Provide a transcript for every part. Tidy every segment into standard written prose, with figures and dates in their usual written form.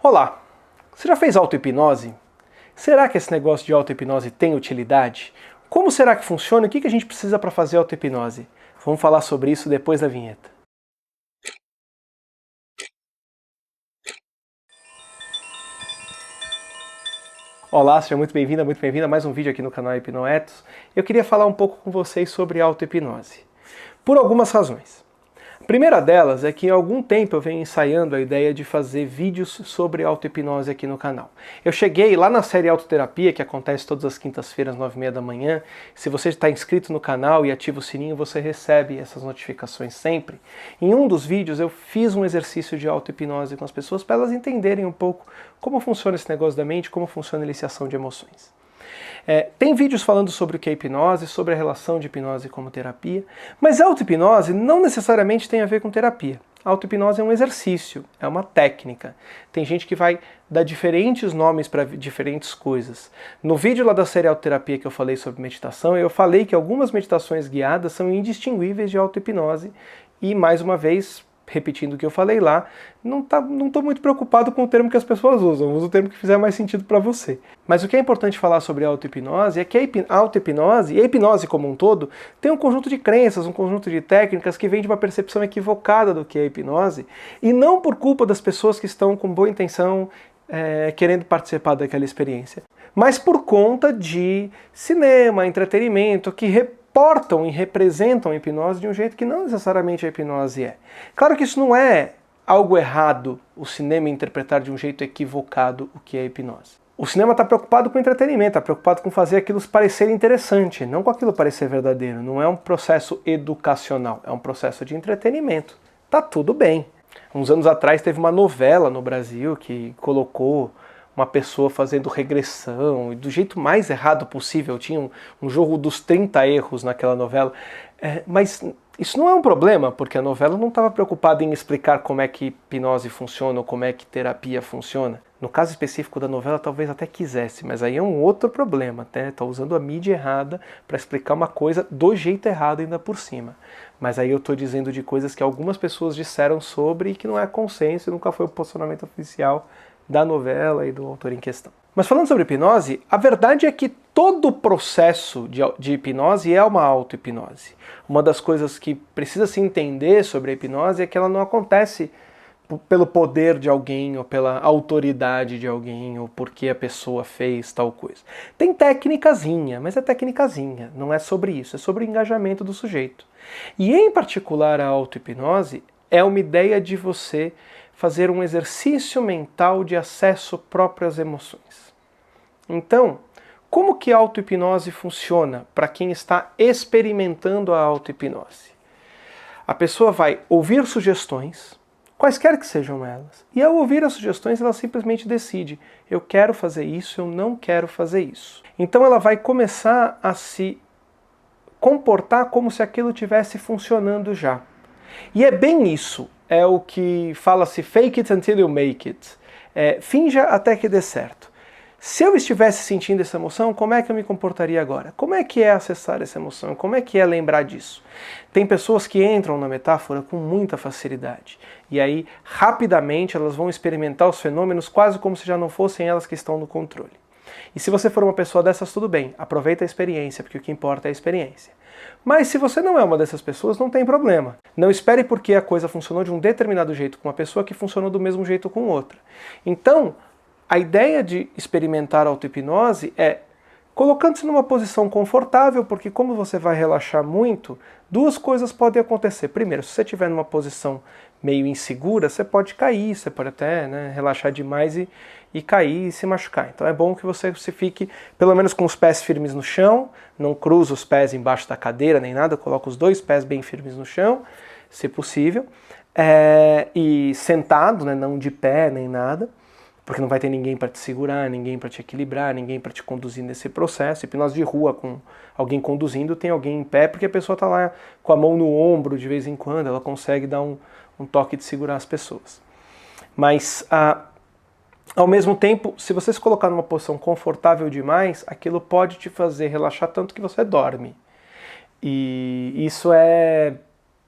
Olá, você já fez auto-hipnose? Será que esse negócio de auto-hipnose tem utilidade? Como será que funciona? O que a gente precisa para fazer auto-hipnose? Vamos falar sobre isso depois da vinheta. Olá, seja muito bem-vinda a mais um vídeo aqui no canal Hipnoetos. Eu queria falar um pouco com vocês sobre auto-hipnose, por algumas razões. A primeira delas é que há algum tempo eu venho ensaiando a ideia de fazer vídeos sobre auto-hipnose aqui no canal. Eu cheguei lá na série Autoterapia, que acontece todas as quintas-feiras, 9h30 da manhã. Se você está inscrito no canal e ativa o sininho, você recebe essas notificações sempre. Em um dos vídeos eu fiz um exercício de auto-hipnose com as pessoas para elas entenderem um pouco como funciona esse negócio da mente, como funciona a iniciação de emoções. Tem vídeos falando sobre o que é hipnose, sobre a relação de hipnose como terapia, mas a auto-hipnose não necessariamente tem a ver com terapia. A auto-hipnose é um exercício, é uma técnica. Tem gente que vai dar diferentes nomes para diferentes coisas. No vídeo lá da série Autoterapia que eu falei sobre meditação, eu falei que algumas meditações guiadas são indistinguíveis de auto-hipnose e, mais uma vez, repetindo o que eu falei lá, não estou muito preocupado com o termo que as pessoas usam, uso o termo que fizer mais sentido para você. Mas o que é importante falar sobre a auto-hipnose é que a auto-hipnose e a hipnose como um todo tem um conjunto de crenças, um conjunto de técnicas que vem de uma percepção equivocada do que é hipnose, e não por culpa das pessoas que estão com boa intenção querendo participar daquela experiência, mas por conta de cinema, entretenimento, que reportam e representam a hipnose de um jeito que não necessariamente a hipnose é. Claro que isso não é algo errado, o cinema interpretar de um jeito equivocado o que é hipnose. O cinema está preocupado com o entretenimento, está preocupado com fazer aquilo parecer interessante, não com aquilo parecer verdadeiro. Não é um processo educacional, é um processo de entretenimento. Tá tudo bem. Uns anos atrás teve uma novela no Brasil que colocou uma pessoa fazendo regressão, e do jeito mais errado possível. Tinha um jogo dos 30 erros naquela novela. Mas isso não é um problema, porque a novela não estava preocupada em explicar como é que hipnose funciona ou como é que terapia funciona. No caso específico da novela, talvez até quisesse, mas aí é um outro problema, né? Tá usando a mídia errada para explicar uma coisa do jeito errado ainda por cima. Mas aí eu estou dizendo de coisas que algumas pessoas disseram sobre e que não é consenso e nunca foi o posicionamento oficial da novela e do autor em questão. Mas falando sobre hipnose, a verdade é que todo o processo de hipnose é uma auto-hipnose. Uma das coisas que precisa se entender sobre a hipnose é que ela não acontece pelo poder de alguém, ou pela autoridade de alguém, ou porque a pessoa fez tal coisa. Tem técnicazinha, mas é técnicazinha, não é sobre isso, é sobre o engajamento do sujeito. E em particular a auto-hipnose é uma ideia de você fazer um exercício mental de acesso próprio às emoções. Então, como que a auto-hipnose funciona para quem está experimentando a auto-hipnose? A pessoa vai ouvir sugestões, quaisquer que sejam elas, e ao ouvir as sugestões ela simplesmente decide: eu quero fazer isso, eu não quero fazer isso. Então ela vai começar a se comportar como se aquilo estivesse funcionando já. E é bem isso, é o que fala-se fake it until you make it. Finja até que dê certo. Se eu estivesse sentindo essa emoção, como é que eu me comportaria agora? Como é que é acessar essa emoção? Como é que é lembrar disso? Tem pessoas que entram na metáfora com muita facilidade. E aí, rapidamente, elas vão experimentar os fenômenos quase como se já não fossem elas que estão no controle. E se você for uma pessoa dessas, tudo bem. Aproveita a experiência, porque o que importa é a experiência. Mas se você não é uma dessas pessoas, não tem problema. Não espere porque a coisa funcionou de um determinado jeito com uma pessoa que funcionou do mesmo jeito com outra. Então, a ideia de experimentar auto-hipnose é colocando-se numa posição confortável, porque como você vai relaxar muito, duas coisas podem acontecer. Primeiro, se você estiver numa posição meio insegura, você pode cair, você pode até relaxar demais e cair e se machucar. Então é bom que você fique pelo menos com os pés firmes no chão, não cruza os pés embaixo da cadeira nem nada, coloca os dois pés bem firmes no chão, se possível, e sentado, não de pé nem nada, porque não vai ter ninguém para te segurar, ninguém para te equilibrar, ninguém para te conduzir nesse processo. Hipnose de rua com alguém conduzindo, tem alguém em pé, porque a pessoa está lá com a mão no ombro de vez em quando, ela consegue dar um toque de segurar as pessoas. Mas, ao mesmo tempo, se você se colocar numa posição confortável demais, aquilo pode te fazer relaxar tanto que você dorme. E isso é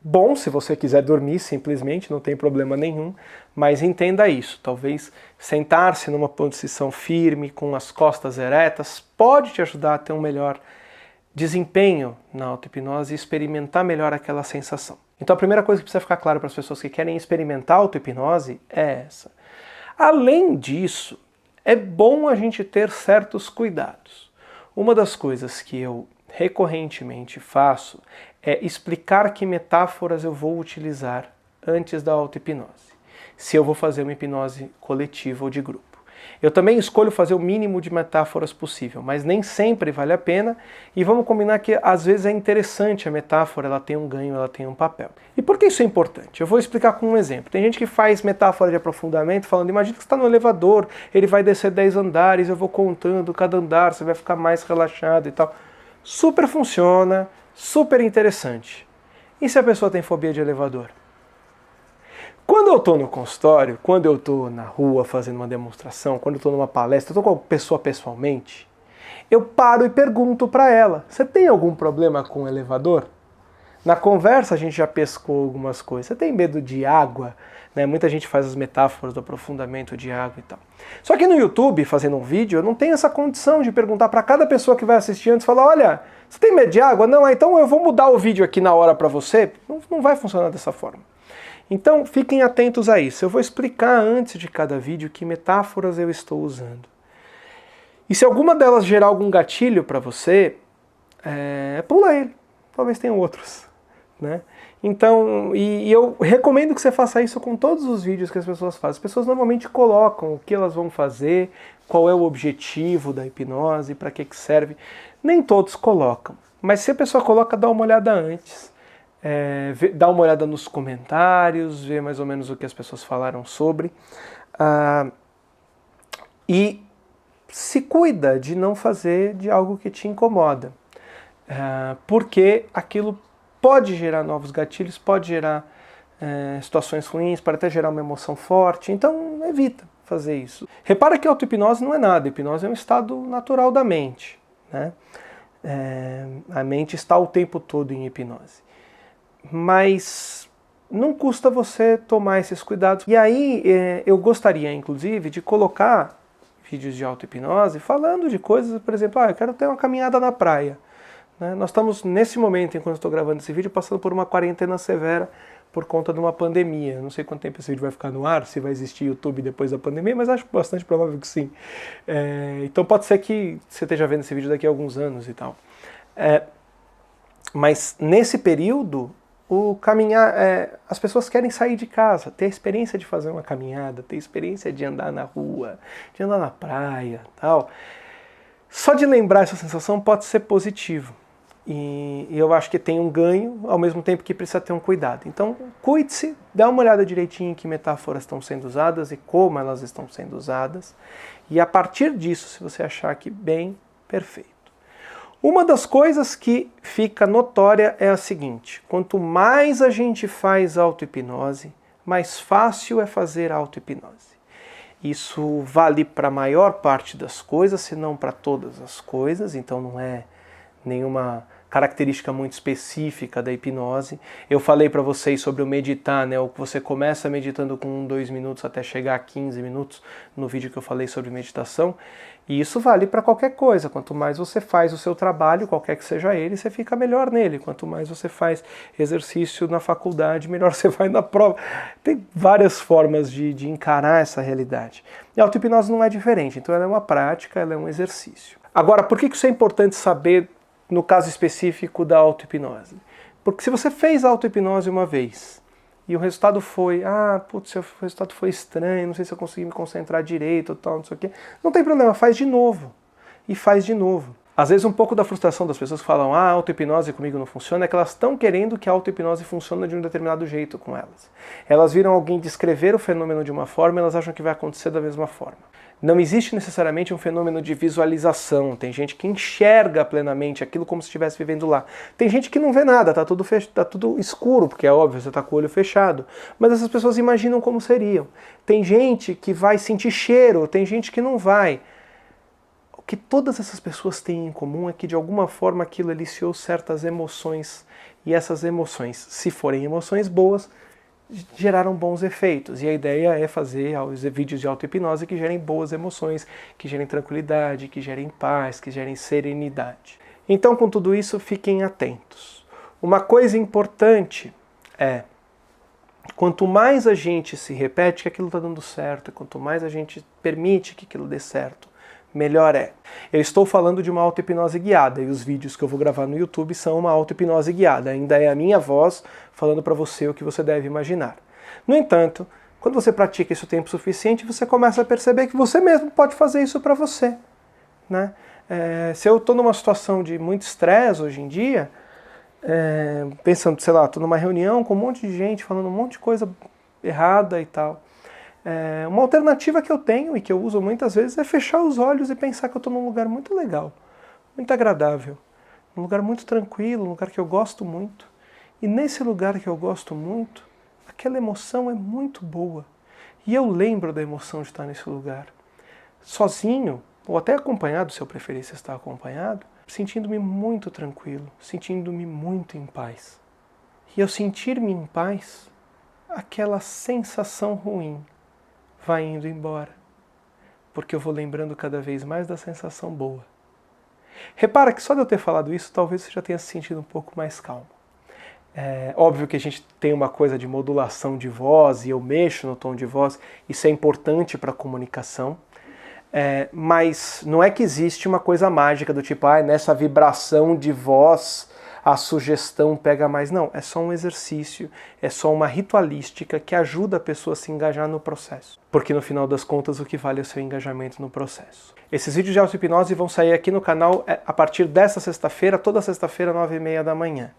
bom se você quiser dormir simplesmente, não tem problema nenhum, mas entenda isso, talvez sentar-se numa posição firme, com as costas eretas, pode te ajudar a ter um melhor desempenho na auto-hipnose e experimentar melhor aquela sensação. Então a primeira coisa que precisa ficar claro para as pessoas que querem experimentar a auto-hipnose é essa. Além disso, é bom a gente ter certos cuidados. Uma das coisas que eu recorrentemente faço é explicar que metáforas eu vou utilizar antes da auto-hipnose, se eu vou fazer uma hipnose coletiva ou de grupo. Eu também escolho fazer o mínimo de metáforas possível, mas nem sempre vale a pena, e vamos combinar que às vezes é interessante a metáfora, ela tem um ganho, ela tem um papel. E por que isso é importante? Eu vou explicar com um exemplo. Tem gente que faz metáfora de aprofundamento falando, imagina que você está no elevador, ele vai descer 10 andares, eu vou contando cada andar, você vai ficar mais relaxado e tal. Super funciona, super interessante. E se a pessoa tem fobia de elevador? Quando eu estou no consultório, quando eu estou na rua fazendo uma demonstração, quando eu estou numa palestra, eu estou com a pessoa pessoalmente, eu paro e pergunto para ela, você tem algum problema com o elevador? Na conversa a gente já pescou algumas coisas. Você tem medo de água? Né? Muita gente faz as metáforas do aprofundamento de água e tal. Só que no YouTube, fazendo um vídeo, eu não tenho essa condição de perguntar para cada pessoa que vai assistir antes, falar, olha, você tem medo de água? Não, então eu vou mudar o vídeo aqui na hora para você. Não vai funcionar dessa forma. Então fiquem atentos a isso. Eu vou explicar antes de cada vídeo que metáforas eu estou usando. E se alguma delas gerar algum gatilho para você, pula ele. Talvez tenham outros. Né? Então, e eu recomendo que você faça isso com todos os vídeos que as pessoas fazem. As pessoas normalmente colocam o que elas vão fazer, qual é o objetivo da hipnose, para que serve. Nem todos colocam. Mas se a pessoa coloca, dá uma olhada antes. Dá uma olhada nos comentários, vê mais ou menos o que as pessoas falaram sobre. E se cuida de não fazer de algo que te incomoda. Porque aquilo pode gerar novos gatilhos, pode gerar situações ruins, pode até gerar uma emoção forte. Então evita fazer isso. Repara que a auto-hipnose não é nada. A hipnose é um estado natural da mente. Né? A mente está o tempo todo em hipnose. Mas não custa você tomar esses cuidados. E aí eu gostaria, inclusive, de colocar vídeos de auto-hipnose falando de coisas, por exemplo, eu quero ter uma caminhada na praia. Né? Nós estamos, nesse momento, enquanto eu estou gravando esse vídeo, passando por uma quarentena severa por conta de uma pandemia. Eu não sei quanto tempo esse vídeo vai ficar no ar, se vai existir YouTube depois da pandemia, mas acho bastante provável que sim. Então pode ser que você esteja vendo esse vídeo daqui a alguns anos e tal. Mas nesse período, as pessoas querem sair de casa, ter a experiência de fazer uma caminhada, ter a experiência de andar na rua, de andar na praia, tal. Só de lembrar essa sensação pode ser positivo. E eu acho que tem um ganho, ao mesmo tempo que precisa ter um cuidado. Então, cuide-se, dá uma olhada direitinho em que metáforas estão sendo usadas e como elas estão sendo usadas. E a partir disso, se você achar que bem, perfeito. Uma das coisas que fica notória é a seguinte: quanto mais a gente faz auto-hipnose, mais fácil é fazer auto-hipnose. Isso vale para a maior parte das coisas, se não para todas as coisas, então não é nenhuma característica muito específica da hipnose. Eu falei para vocês sobre o meditar, né? Você começa meditando com 2 minutos até chegar a 15 minutos no vídeo que eu falei sobre meditação. E isso vale para qualquer coisa. Quanto mais você faz o seu trabalho, qualquer que seja ele, você fica melhor nele. Quanto mais você faz exercício na faculdade, melhor você vai na prova. Tem várias formas de encarar essa realidade. E a auto-hipnose não é diferente. Então ela é uma prática, ela é um exercício. Agora, por que isso é importante saber no caso específico da auto-hipnose? Porque se você fez a auto-hipnose uma vez e o resultado foi, o resultado foi estranho, não sei se eu consegui me concentrar direito ou tal, não sei o quê, não tem problema, faz de novo. E faz de novo. Às vezes um pouco da frustração das pessoas que falam, a auto-hipnose comigo não funciona, é que elas estão querendo que a auto-hipnose funcione de um determinado jeito com elas. Elas viram alguém descrever o fenômeno de uma forma e elas acham que vai acontecer da mesma forma. Não existe necessariamente um fenômeno de visualização. Tem gente que enxerga plenamente aquilo como se estivesse vivendo lá. Tem gente que não vê nada, tá tudo escuro, porque é óbvio, você está com o olho fechado. Mas essas pessoas imaginam como seriam. Tem gente que vai sentir cheiro, tem gente que não vai. O que todas essas pessoas têm em comum é que de alguma forma aquilo eliciou certas emoções E essas emoções, se forem emoções boas, geraram bons efeitos. E a ideia é fazer vídeos de auto-hipnose que gerem boas emoções, que gerem tranquilidade, que gerem paz, que gerem serenidade. Então, com tudo isso, fiquem atentos. Uma coisa importante é, quanto mais a gente se repete que aquilo está dando certo, quanto mais a gente permite que aquilo dê certo, melhor é. Eu estou falando de uma auto-hipnose guiada, e os vídeos que eu vou gravar no YouTube são uma auto-hipnose guiada. Ainda é a minha voz falando para você o que você deve imaginar. No entanto, quando você pratica isso o tempo suficiente, você começa a perceber que você mesmo pode fazer isso para você, né? Se eu estou numa situação de muito estresse hoje em dia, pensando, sei lá, estou numa reunião com um monte de gente falando um monte de coisa errada e tal. Uma alternativa que eu tenho e que eu uso muitas vezes é fechar os olhos e pensar que eu estou num lugar muito legal, muito agradável, um lugar muito tranquilo, um lugar que eu gosto muito. E nesse lugar que eu gosto muito, aquela emoção é muito boa. E eu lembro da emoção de estar nesse lugar. Sozinho, ou até acompanhado, se eu preferir se estar acompanhado, sentindo-me muito tranquilo, sentindo-me muito em paz. E ao sentir-me em paz, aquela sensação ruim vai indo embora, porque eu vou lembrando cada vez mais da sensação boa. Repara que só de eu ter falado isso, talvez você já tenha se sentido um pouco mais calmo. Óbvio que a gente tem uma coisa de modulação de voz, e eu mexo no tom de voz, isso é importante para a comunicação, mas não é que existe uma coisa mágica do tipo, nessa vibração de voz a sugestão pega mais. Não, é só um exercício, é só uma ritualística que ajuda a pessoa a se engajar no processo. Porque no final das contas o que vale é o seu engajamento no processo. Esses vídeos de auto-hipnose vão sair aqui no canal a partir dessa sexta-feira, toda sexta-feira, 9h30 da manhã.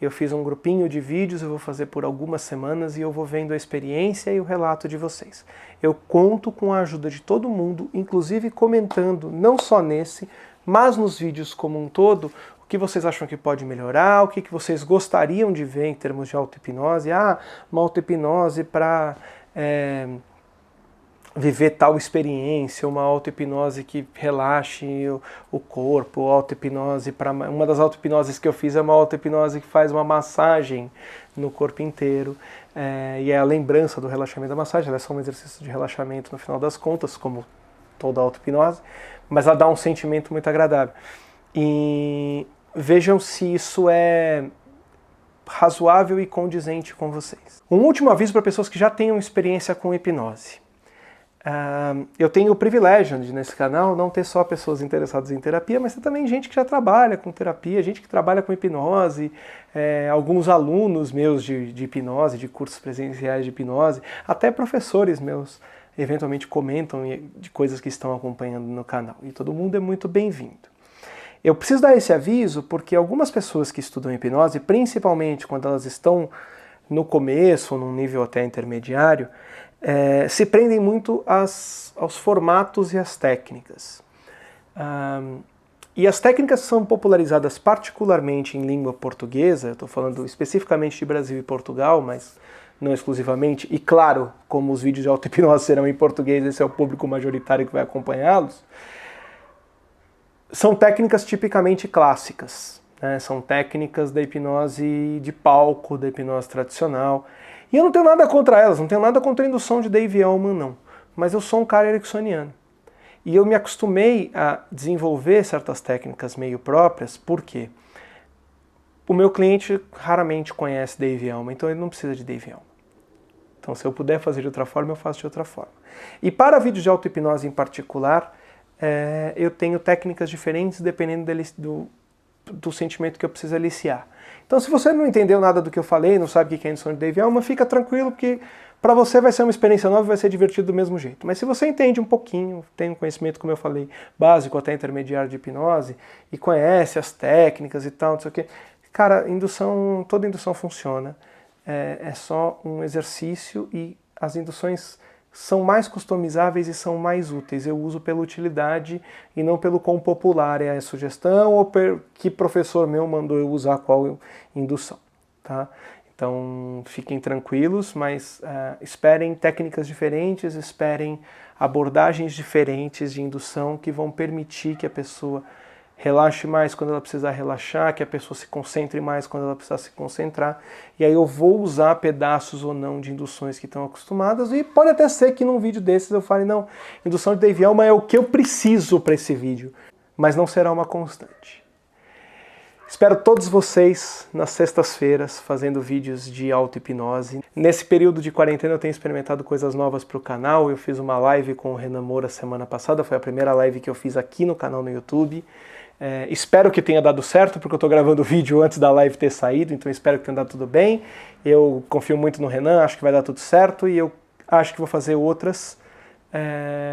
Eu fiz um grupinho de vídeos, eu vou fazer por algumas semanas e eu vou vendo a experiência e o relato de vocês. Eu conto com a ajuda de todo mundo, inclusive comentando, não só nesse, mas nos vídeos como um todo, o que vocês acham que pode melhorar, o que vocês gostariam de ver em termos de auto-hipnose. Uma auto-hipnose para viver tal experiência, uma auto-hipnose que relaxe o corpo, auto-hipnose para... Uma das auto-hipnoses que eu fiz é uma auto-hipnose que faz uma massagem no corpo inteiro, e é a lembrança do relaxamento da massagem. Ela é só um exercício de relaxamento no final das contas, como toda auto-hipnose, mas ela dá um sentimento muito agradável. E vejam se isso é razoável e condizente com vocês. Um último aviso para pessoas que já tenham experiência com hipnose. Eu tenho o privilégio de, nesse canal, não ter só pessoas interessadas em terapia, mas ter também gente que já trabalha com terapia, gente que trabalha com hipnose, alguns alunos meus de hipnose, de cursos presenciais de hipnose, até professores meus eventualmente comentam de coisas que estão acompanhando no canal. E todo mundo é muito bem-vindo. Eu preciso dar esse aviso porque algumas pessoas que estudam hipnose, principalmente quando elas estão no começo, ou num nível até intermediário, se prendem muito aos formatos e às técnicas. E as técnicas são popularizadas particularmente em língua portuguesa, eu estou falando especificamente de Brasil e Portugal, mas não exclusivamente, e claro, como os vídeos de auto-hipnose serão em português, esse é o público majoritário que vai acompanhá-los, são técnicas tipicamente clássicas, né? São técnicas da hipnose de palco, da hipnose tradicional. E eu não tenho nada contra elas, não tenho nada contra a indução de Dave Elman, não. Mas eu sou um cara ericksoniano. E eu me acostumei a desenvolver certas técnicas meio próprias, por quê? O meu cliente raramente conhece Dave Elman, então ele não precisa de Dave Elman. Então se eu puder fazer de outra forma, eu faço de outra forma. E para vídeos de auto-hipnose em particular, eu tenho técnicas diferentes dependendo do sentimento que eu preciso aliciar. Então se você não entendeu nada do que eu falei, não sabe o que é a indução de Dave Elman, fica tranquilo, porque para você vai ser uma experiência nova e vai ser divertido do mesmo jeito. Mas se você entende um pouquinho, tem um conhecimento, como eu falei, básico até intermediário de hipnose, e conhece as técnicas e tal, não sei o quê, cara, toda indução funciona. É só um exercício e as induções são mais customizáveis e são mais úteis. Eu uso pela utilidade e não pelo quão popular é a sugestão ou que professor meu mandou eu usar qual indução. Tá? Então fiquem tranquilos, mas esperem técnicas diferentes, esperem abordagens diferentes de indução que vão permitir que a pessoa relaxe mais quando ela precisar relaxar, que a pessoa se concentre mais quando ela precisar se concentrar. E aí eu vou usar pedaços ou não de induções que estão acostumadas, e pode até ser que num vídeo desses eu fale, não, indução de Dave Elman é o que eu preciso para esse vídeo, mas não será uma constante. Espero todos vocês nas sextas-feiras fazendo vídeos de auto-hipnose. Nesse período de quarentena eu tenho experimentado coisas novas para o canal. Eu fiz uma live com o Renan Moura semana passada, foi a primeira live que eu fiz aqui no canal no YouTube. Espero que tenha dado certo, porque eu estou gravando o vídeo antes da live ter saído, então espero que tenha dado tudo bem. Eu confio muito no Renan, acho que vai dar tudo certo, e eu acho que vou fazer outras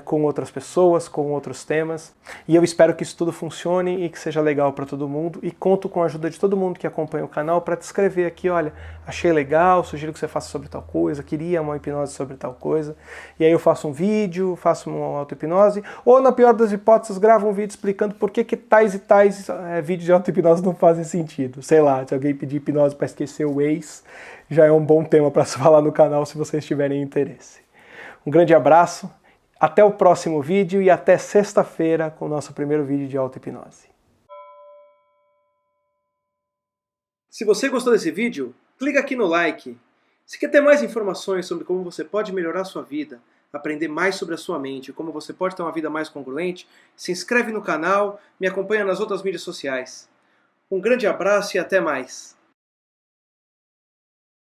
com outras pessoas, com outros temas. E eu espero que isso tudo funcione e que seja legal para todo mundo. E conto com a ajuda de todo mundo que acompanha o canal para te escrever aqui, olha, achei legal, sugiro que você faça sobre tal coisa, queria uma hipnose sobre tal coisa. E aí eu faço um vídeo, faço uma auto-hipnose, ou na pior das hipóteses, gravo um vídeo explicando por que tais e tais vídeos de auto-hipnose não fazem sentido. Sei lá, se alguém pedir hipnose para esquecer o ex, já é um bom tema para se falar no canal se vocês tiverem interesse. Um grande abraço. Até o próximo vídeo e até sexta-feira com o nosso primeiro vídeo de auto-hipnose. Se você gostou desse vídeo, clica aqui no like. Se quer ter mais informações sobre como você pode melhorar a sua vida, aprender mais sobre a sua mente, como você pode ter uma vida mais congruente, se inscreve no canal, me acompanha nas outras mídias sociais. Um grande abraço e até mais!